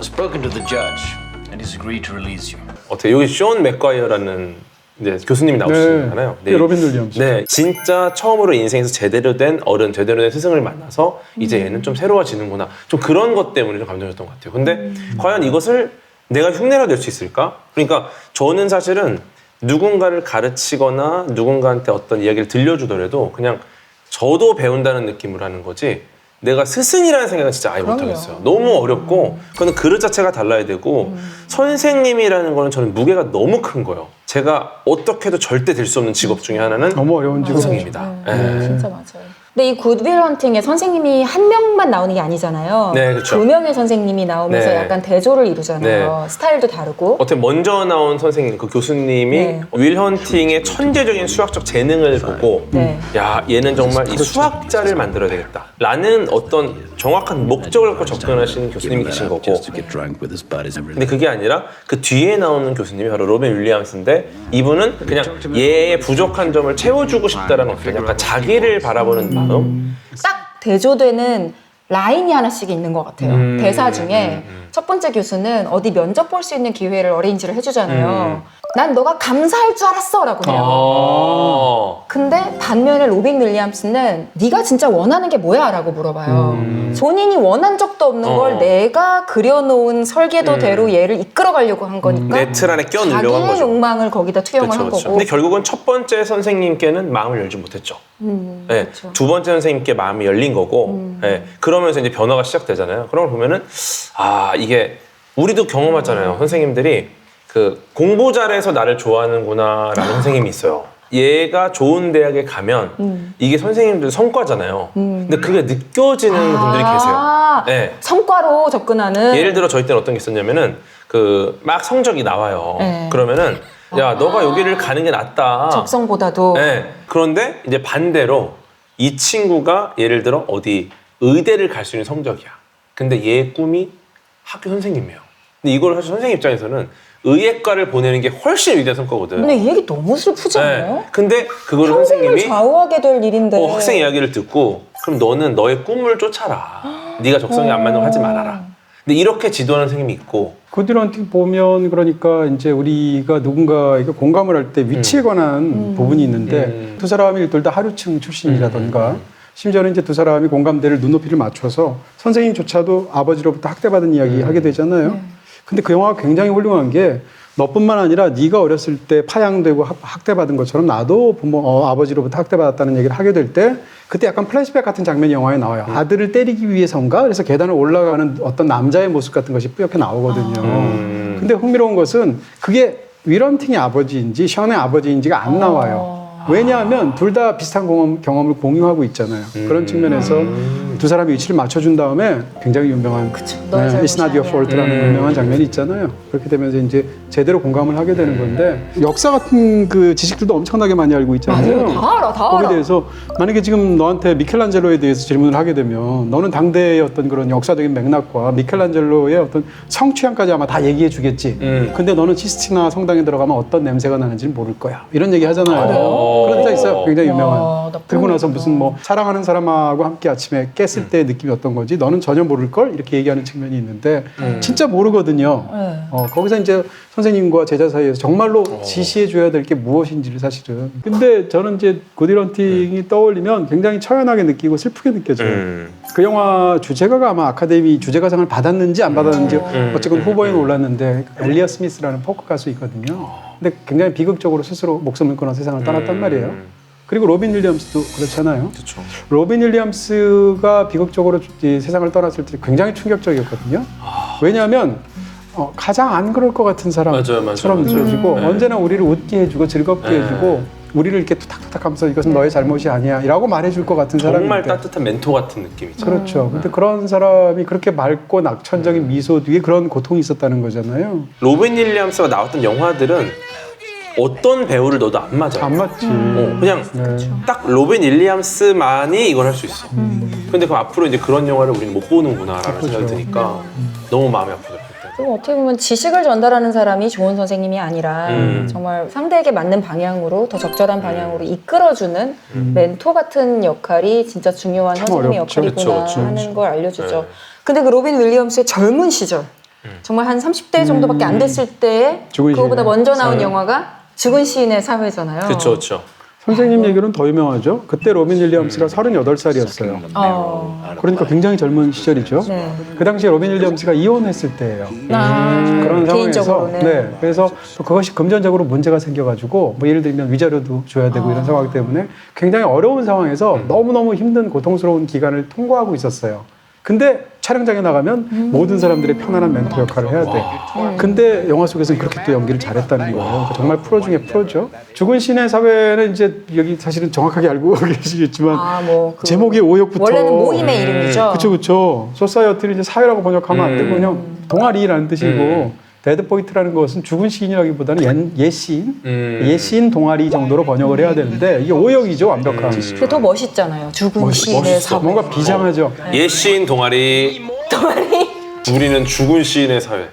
I've spoken to the judge, and he's agreed to release you. 어떻게 여기 쇼온 맥과이어라는 이제 교수님이 나오시잖아요. 네, 로빈 윌리엄스. 네, 진짜 처음으로 인생에서 제대로 된 어른, 제대로 된 스승을 만나서 이제 얘는 좀 새로워지는구나. 좀 그런 것 때문에 좀 감동했던 것 같아요. 근데 과연 이것을 내가 흉내로 낼 수 있을까? 그러니까 저는 사실은 누군가를 가르치거나 누군가한테 어떤 이야기를 들려주더라도 그냥 저도 배운다는 느낌으로 하는 거지 내가 스승이라는 생각은 진짜 아예 못하겠어요. 너무 어렵고 그거는 그릇 자체가 달라야 되고 선생님이라는 거는 저는 무게가 너무 큰 거예요. 제가 어떻게 해도 절대 될 수 없는 직업 중에 하나는 너무 어려운 직업. 선생님이다. 네. 진짜 맞아요. 근데 이 굿윌 헌팅에 선생님이 한 명만 나오는 게 아니잖아요. 네, 그쵸. 두 명의 선생님이 나오면서 네. 약간 대조를 이루잖아요. 스타일도 다르고. 어떻게 먼저 나온 선생님, 그 교수님이 네. 윌 헌팅의 천재적인 수학적 재능을 보고 네. 야, 얘는 정말 이 수학자를 만들어야 되겠다 라는 어떤 정확한 목적을 갖고 접근하시는 교수님이 계신 거고, Just to get drunk with his buddies. 근데 그게 아니라 그 뒤에 나오는 교수님이 바로 로빈 윌리엄스인데, 이분은 그냥 얘의 부족한 점을 채워주고 싶다라는 어떤 약간 자기를 바라보는 마음. 딱 대조되는 라인이 하나씩 있는 것 같아요. 대사 중에 첫 번째 교수는 어디 면접 볼 수 있는 기회를 어레인지를 해주잖아요. 난 너가 감사할 줄 알았어 라고 해요. 근데 반면에 로빈 윌리엄스는 네가 진짜 원하는 게 뭐야? 라고 물어봐요. 본인이 원한 적도 없는 걸 내가 그려놓은 설계도대로 얘를 이끌어가려고 한 거니까 내 틀 안에 껴 넣으려고 한 자기의 거죠. 욕망을 거기다 투영을 한 거고. 근데 결국은 첫 번째 선생님께는 마음을 열지 못했죠. 네, 그렇죠. 두 번째 선생님께 마음이 열린 거고, 네, 그러면서 이제 변화가 시작되잖아요. 그런 걸 보면은 아, 이게 우리도 경험하잖아요. 선생님들이 그 공부 잘해서 나를 좋아하는구나라는 선생님이 있어요. 얘가 좋은 대학에 가면 이게 선생님들 성과잖아요. 근데 그게 느껴지는 분들이 계세요. 네. 성과로 접근하는. 예를 들어 저희 때는 어떤 게 있었냐면은 그 막 성적이 나와요. 네. 그러면은 야, 너가 여기를 가는 게 낫다. 적성보다도. 네. 그런데 이제 반대로 이 친구가 예를 들어 어디 의대를 갈 수 있는 성적이야. 근데 얘의 꿈이 학교 선생님이에요. 근데 이걸 사실 선생님 입장에서는 의예과를 보내는 게 훨씬 위대한 성과거든. 근데 이 얘기 너무 슬프지 않아요? 네. 근데 그거를 평생을 선생님이 좌우하게 될 일인데. 학생 이야기를 듣고 그럼 너는 너의 꿈을 쫓아라. 네가 적성에 안 맞는 걸 하지 말아라. 근데 이렇게 지도하는 선생님이 있고. 굿윌 헌팅 보면 그러니까 이제 우리가 누군가에게 공감을 할 때 위치에 관한 부분이 있는데 두 사람이 둘 다 하류층 출신이라던가 심지어는 이제 두 사람이 공감대를 눈높이를 맞춰서 선생님조차도 아버지로부터 학대받은 이야기 하게 되잖아요. 근데 그 영화가 굉장히 훌륭한 게 너뿐만 아니라 네가 어렸을 때 파양되고 학대받은 것처럼 나도 아버지로부터 학대받았다는 얘기를 하게 될 때 그때 약간 플래시백 같은 장면이 영화에 나와요. 아들을 때리기 위해서인가? 그래서 계단을 올라가는 어떤 남자의 모습 같은 것이 뿌옇게 나오거든요. 근데 흥미로운 것은 그게 윌 헌팅의 아버지인지 션의 아버지인지가 안 나와요. 왜냐하면 둘 다 비슷한 경험을 공유하고 있잖아요. 그런 측면에서 두 사람이 위치를 맞춰준 다음에 굉장히 유명한 It's not your fault라는 유명한 장면이 있잖아요. 그렇게 되면서 이제 제대로 공감을 하게 되는 건데 역사 같은 그 지식들도 엄청나게 많이 알고 있잖아요. 다 알아, 다 거기에 알아. 대해서 만약에 지금 너한테 미켈란젤로에 대해서 질문을 하게 되면 너는 당대의 어떤 그런 역사적인 맥락과 미켈란젤로의 어떤 성취향까지 아마 다 얘기해 주겠지. 근데 너는 시스티나 성당에 들어가면 어떤 냄새가 나는지는 모를 거야. 이런 얘기 하잖아요. 그런 데가 있어요. 굉장히 유명한. 그리고 나서 무슨 뭐 사랑하는 사람하고 함께 아침에 깼을 때의 느낌이 어떤 거지 너는 전혀 모를 걸 이렇게 얘기하는 측면이 있는데 진짜 모르거든요. 거기서 이제 선생님과 제자 사이에서 정말로 지시해 줘야 될 게 무엇인지를 사실은. 근데 저는 이제 굿윌 헌팅이 떠올리면 굉장히 처연하게 느끼고 슬프게 느껴져요. 그 영화 주제가가 아마 아카데미 주제가상을 받았는지 안 받았는지 어쨌든 후보에는 올랐는데 엘리엇 스미스라는 포크 가수 있거든요. 근데 굉장히 비극적으로 스스로 목숨을 끊어 세상을 떠났단 말이에요. 그리고 로빈 윌리엄스도 그렇잖아요. 그쵸. 로빈 윌리엄스가 비극적으로 세상을 떠났을 때 굉장히 충격적이었거든요. 왜냐하면 가장 안 그럴 것 같은 사람처럼 느껴지고 언제나 우리를 웃게 해주고 즐겁게 해주고 우리를 이렇게 투탁투탁하면서 이것은 너의 잘못이 아니야 라고 말해줄 것 같은 사람인데 정말 따뜻한 멘토 같은 느낌이죠. 그렇죠. 근데 그런 사람이 그렇게 맑고 낙천적인 미소 뒤에 그런 고통이 있었다는 거잖아요. 로빈 윌리엄스가 나왔던 영화들은 어떤 배우를 넣어도 안 맞아요. 안 맞지. 그냥 딱 로빈 윌리엄스만이 이걸 할 수 있어. 근데 그럼 앞으로 이제 그런 영화를 우리는 못 보는구나라는 생각이 드니까 너무 마음이 아프더라고요. 그리고 어떻게 보면 지식을 전달하는 사람이 좋은 선생님이 아니라 정말 상대에게 맞는 방향으로 더 적절한 방향으로 이끌어주는 멘토 같은 역할이 진짜 중요한 선생님의 어렵죠. 역할이구나 그쵸. 하는 걸 알려주죠. 근데 그 로빈 윌리엄스의 젊은 시절 정말 한 30대 정도밖에 안 됐을 때에 죽은 그거보다 시인의 먼저 나온 영화가 죽은 시인의 사회잖아요. 그렇죠, 그렇죠. 선생님 얘기로는 더 유명하죠. 그때 로빈 윌리엄스가 38살이었어요. 그러니까 굉장히 젊은 시절이죠. 네. 그 당시에 로빈 윌리엄스가 이혼했을 때예요. 그런 상황에서 개인적으로는. 그래서 또 그것이 금전적으로 문제가 생겨가지고 뭐 예를 들면 위자료도 줘야 되고 이런 상황 때문에 굉장히 어려운 상황에서 너무너무 힘든 고통스러운 기간을 통과하고 있었어요. 근데 촬영장에 나가면 모든 사람들의 편안한 멘토 역할을 해야 돼. 근데 영화 속에서는 그렇게 또 연기를 잘했다는 거예요. 그러니까 정말 프로 중에 프로죠. 죽은 신의 사회는 이제 여기 사실은 정확하게 알고 계시겠지만 제목이 오역부터 원래는 모임의 이름이죠. 그렇죠. 소사이어티를 이제 사회라고 번역하면 안 되고 그냥 동아리라는 뜻이고 데드포이트라는 것은 죽은 시인이라기보다는 예시인, 예시인 동아리 정도로 번역을 해야 되는데 이게 오역이죠, 완벽한. 그게 더 멋있잖아요. 죽은 시인의 사회. 뭔가 비장하죠. 예시인 동아리. 우리는 죽은 시인의 사회.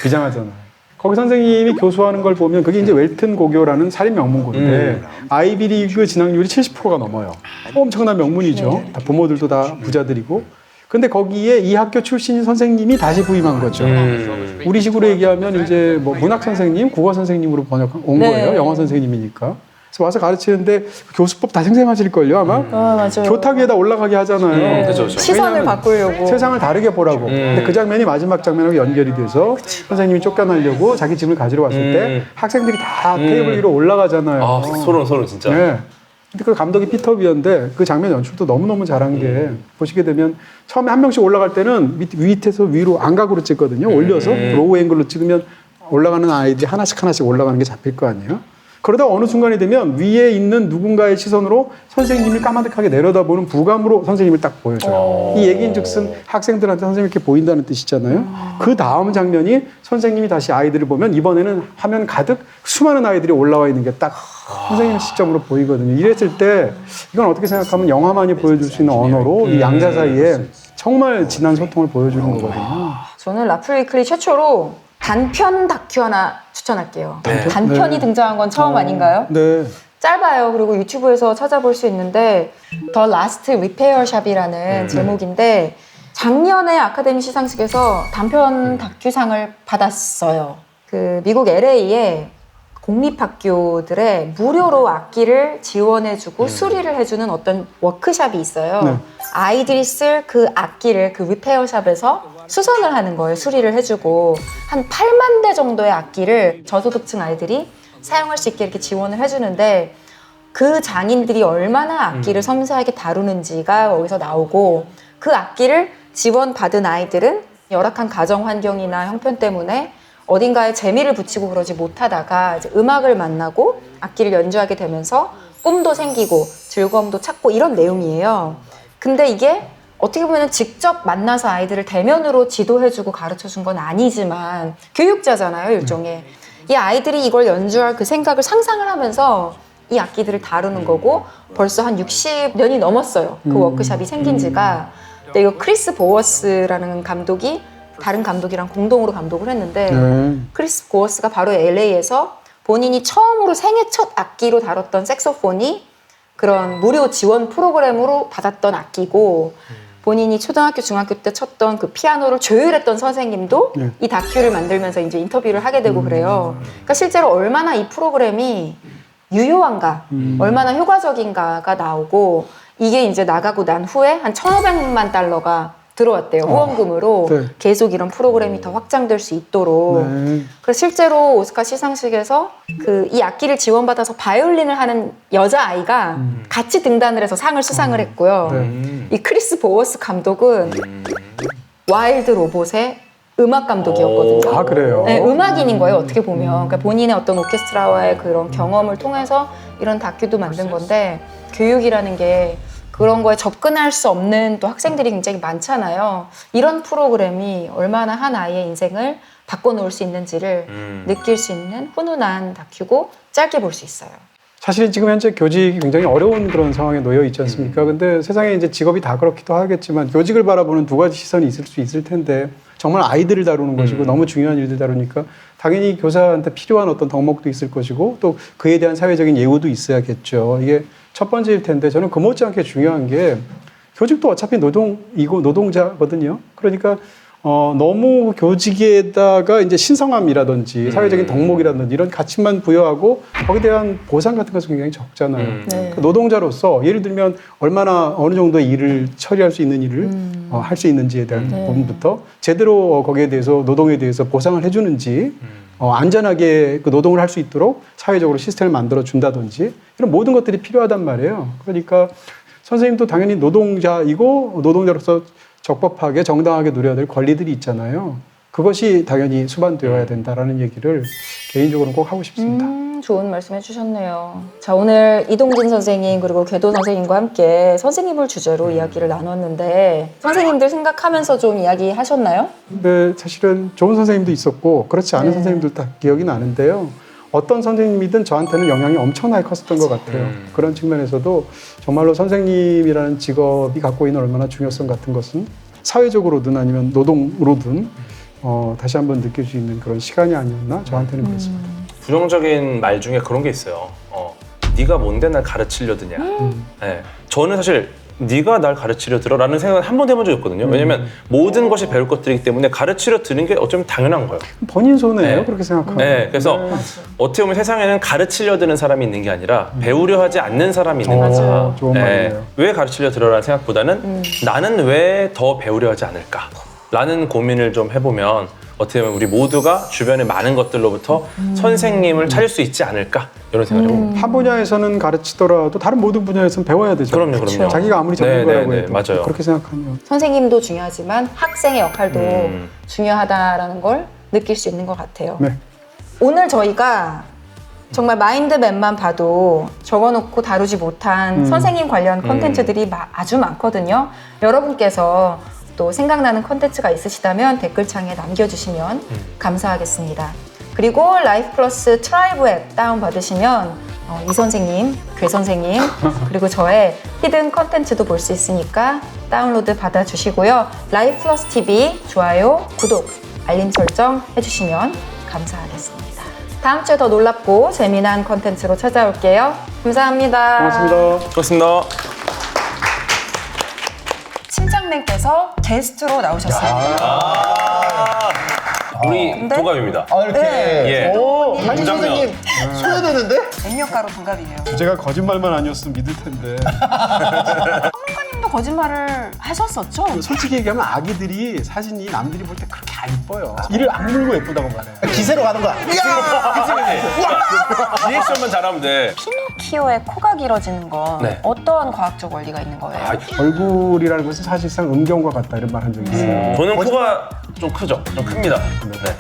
비장하잖아요. 거기 선생님이 교수하는 걸 보면 그게 이제 웰튼 고교라는 살인 명문고인데 아이비리그 진학률이 70%가 넘어요. 엄청난 명문이죠. 다 부모들도 다 부자들이고. 근데 거기에 이 학교 출신인 선생님이 다시 부임한 거죠. 우리 식으로 얘기하면 이제 뭐 문학 선생님, 국어 선생님으로 온 거예요. 영어 선생님이니까. 그래서 와서 가르치는데 교수법 다 생생하실걸요, 아마? 맞아요. 교탁 위에다 올라가게 하잖아요. 그렇죠. 시선을 바꾸려고. 세상을 다르게 보라고. 근데 그 장면이 마지막 장면하고 연결이 돼서 선생님이 쫓겨나려고 자기 짐을 가지러 왔을 때 학생들이 다 테이블 위로 올라가잖아요. 아, 소름 진짜. 네. 근데 그 감독이 피터 비어인데 그 장면 연출도 너무너무 잘한 게 보시게 되면 처음에 한 명씩 올라갈 때는 밑에서 위로 안각으로 찍거든요. 올려서 로우 앵글로 찍으면 올라가는 아이들이 하나씩 올라가는 게 잡힐 거 아니에요. 그러다 어느 순간이 되면 위에 있는 누군가의 시선으로 선생님이 까마득하게 내려다보는 부감으로 선생님을 딱 보여줘요. 이 얘기인즉슨 학생들한테 선생님이 이렇게 보인다는 뜻이잖아요. 그 다음 장면이 선생님이 다시 아이들을 보면 이번에는 화면 가득 수많은 아이들이 올라와 있는 게 딱 선생님 시점으로 보이거든요. 이랬을 때 이건 어떻게 생각하면 영화만이 보여줄 수 있는 언어로 이 양자 사이에 정말 진한 소통을 보여주는 거거든요. 저는 라플 위클리 최초로 단편 다큐 하나 추천할게요. 단편이 등장한 건 처음 아닌가요? 네. 짧아요. 그리고 유튜브에서 찾아볼 수 있는데 The Last Repair Shop이라는 제목인데 작년에 아카데미 시상식에서 단편 다큐상을 받았어요. 그 미국 LA에 공립학교들의 무료로 악기를 지원해주고 수리를 해주는 어떤 워크샵이 있어요. 네. 아이들이 쓸 그 악기를 그 리페어샵에서 수선을 하는 거예요. 수리를 해주고 한 8만 대 정도의 악기를 저소득층 아이들이 사용할 수 있게 이렇게 지원을 해주는데 그 장인들이 얼마나 악기를 섬세하게 다루는지가 거기서 나오고 그 악기를 지원받은 아이들은 열악한 가정 환경이나 형편 때문에 어딘가에 재미를 붙이고 그러지 못하다가 이제 음악을 만나고 악기를 연주하게 되면서 꿈도 생기고 즐거움도 찾고 이런 내용이에요. 근데 이게 어떻게 보면 직접 만나서 아이들을 대면으로 지도해주고 가르쳐준 건 아니지만 교육자잖아요, 일종의. 이 아이들이 이걸 연주할 그 생각을 상상을 하면서 이 악기들을 다루는 거고 벌써 한 60년이 넘었어요. 그 워크샵이 생긴 지가. 근데 이거 크리스 보워스라는 감독이 다른 감독이랑 공동으로 감독을 했는데 크리스 보워스가 바로 LA에서 본인이 처음으로 생애 첫 악기로 다뤘던 색소폰이 그런 무료 지원 프로그램으로 받았던 악기고 본인이 초등학교, 중학교 때 쳤던 그 피아노를 조율했던 선생님도 이 다큐를 만들면서 이제 인터뷰를 하게 되고 그래요. 그러니까 실제로 얼마나 이 프로그램이 유효한가, 얼마나 효과적인가가 나오고 이게 이제 나가고 난 후에 한 1,500만 달러가 들어왔대요. 후원금으로 계속 이런 프로그램이 더 확장될 수 있도록. 그래서 실제로 오스카 시상식에서 그 이 악기를 지원받아서 바이올린을 하는 여자아이가 같이 등단을 해서 상을 수상을 했고요. 이 크리스 보워스 감독은 와일드 로봇의 음악 감독이었거든요. 아, 그래요? 네, 음악인인 거예요, 어떻게 보면. 그러니까 본인의 어떤 오케스트라와의 그런 경험을 통해서 이런 다큐도 만든 건데 교육이라는 게 그런 거에 접근할 수 없는 또 학생들이 굉장히 많잖아요. 이런 프로그램이 얼마나 한 아이의 인생을 바꿔놓을 수 있는지를 느낄 수 있는 훈훈한 다큐고 짧게 볼 수 있어요. 사실은 지금 현재 교직이 굉장히 어려운 그런 상황에 놓여 있지 않습니까? 근데 세상에 이제 직업이 다 그렇기도 하겠지만 교직을 바라보는 두 가지 시선이 있을 수 있을 텐데 정말 아이들을 다루는 것이고 너무 중요한 일들 다루니까 당연히 교사한테 필요한 어떤 덕목도 있을 것이고 또 그에 대한 사회적인 예우도 있어야겠죠. 이게 첫 번째일 텐데 저는 그 못지않게 중요한 게 교직도 어차피 노동자거든요. 그러니까 너무 교직에다가 이제 신성함이라든지 사회적인 덕목이라든지 이런 가치만 부여하고 거기에 대한 보상 같은 것은 굉장히 적잖아요. 그러니까 노동자로서 예를 들면 얼마나 어느 정도의 일을 처리할 수 있는 일을 할 수 있는지에 대한 부분부터 제대로 거기에 대해서 노동에 대해서 보상을 해주는지 안전하게 그 노동을 할 수 있도록 사회적으로 시스템을 만들어 준다든지 이런 모든 것들이 필요하단 말이에요. 그러니까 선생님도 당연히 노동자이고 노동자로서 적법하게 정당하게 누려야 될 권리들이 있잖아요. 그것이 당연히 수반되어야 된다라는 얘기를 개인적으로 꼭 하고 싶습니다. 좋은 말씀 해주셨네요. 자, 오늘 이동진 선생님 그리고 궤도 선생님과 함께 선생님을 주제로 이야기를 나눴는데 선생님들 생각하면서 좀 이야기하셨나요? 근데 사실은 좋은 선생님도 있었고 그렇지 않은 선생님들 다 기억이 나는데요. 어떤 선생님이든 저한테는 영향이 엄청나게 컸었던 것 같아요. 그런 측면에서도 정말로 선생님이라는 직업이 갖고 있는 얼마나 중요성 같은 것은 사회적으로든 아니면 노동으로든 다시 한번 느낄 수 있는 그런 시간이 아니었나 저한테는 그렇습니다. 부정적인 말 중에 그런 게 있어요. 네가 뭔데 날 가르치려 드냐. 네. 저는 사실 네가 날 가르치려 들어라는 생각은 한 번도 해본 적이 없거든요. 왜냐면 모든 것이 배울 것들이기 때문에 가르치려 드는 게 어쩌면 당연한 거예요. 본인 손해예요. 네. 그렇게 생각하면. 네, 그래서 어떻게 보면 세상에는 가르치려 드는 사람이 있는 게 아니라 배우려 하지 않는 사람이 있는 거죠. 좋은 말이네요. 왜 가르치려 들어라는 생각보다는 나는 왜 더 배우려 하지 않을까? 라는 고민을 좀 해보면 어떻게 보면 우리 모두가 주변의 많은 것들로부터 선생님을 찾을 수 있지 않을까? 이런 생각을 해봅니다. 한 분야에서는 가르치더라도 다른 모든 분야에서는 배워야 되죠. 그럼요. 자기가 아무리 전문가라고 네, 해도 맞아요. 그렇게 생각하면. 선생님도 중요하지만 학생의 역할도 중요하다라는 걸 느낄 수 있는 것 같아요. 네. 오늘 저희가 정말 마인드맵만 봐도 적어놓고 다루지 못한 선생님 관련 콘텐츠들이 아주 많거든요. 여러분께서 또 생각나는 콘텐츠가 있으시다면 댓글창에 남겨주시면 감사하겠습니다. 그리고 라이프 플러스 트라이브 앱 다운받으시면 이 선생님, 괴 선생님 그리고 저의 히든 콘텐츠도 볼 수 있으니까 다운로드 받아주시고요. 라이프 플러스 TV 좋아요, 구독, 알림 설정 해주시면 감사하겠습니다. 다음 주에 더 놀랍고 재미난 콘텐츠로 찾아올게요. 감사합니다. 고맙습니다. 고맙습니다. 팀장님께서 게스트로 나오셨어요. 우리 동갑입니다. 이렇게. 예. 담임 선생님 소외되는데? 액면가로 동갑이에요. 제가 거짓말만 아니었으면 믿을 텐데. 선생님도 거짓말을 하셨었죠? 솔직히 얘기하면 아기들이 사진이 남들이 볼 때 그렇게 안 이뻐요. 이를 악물고 예쁘다고 말해요. 기세로 가는 거야. 리액션만 잘하면 돼. 피노키오의 코가 길어지는 건 네. 어떠한 과학적 원리가 있는 거예요? 얼굴이라는 것은 사실상 음경과 같다 이런 말 한 적이 있어요. 저는 코가 좀 크죠? 좀 큽니다. 네.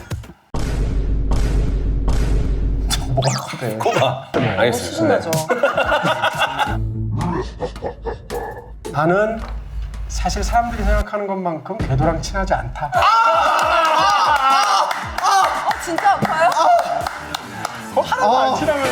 뭐가 커대? 코가. 알겠습니다. 수준하죠. 나는 사실 사람들이 생각하는 것만큼 궤도랑 친하지 않다. 진짜 아파요? 하나도 안 친하면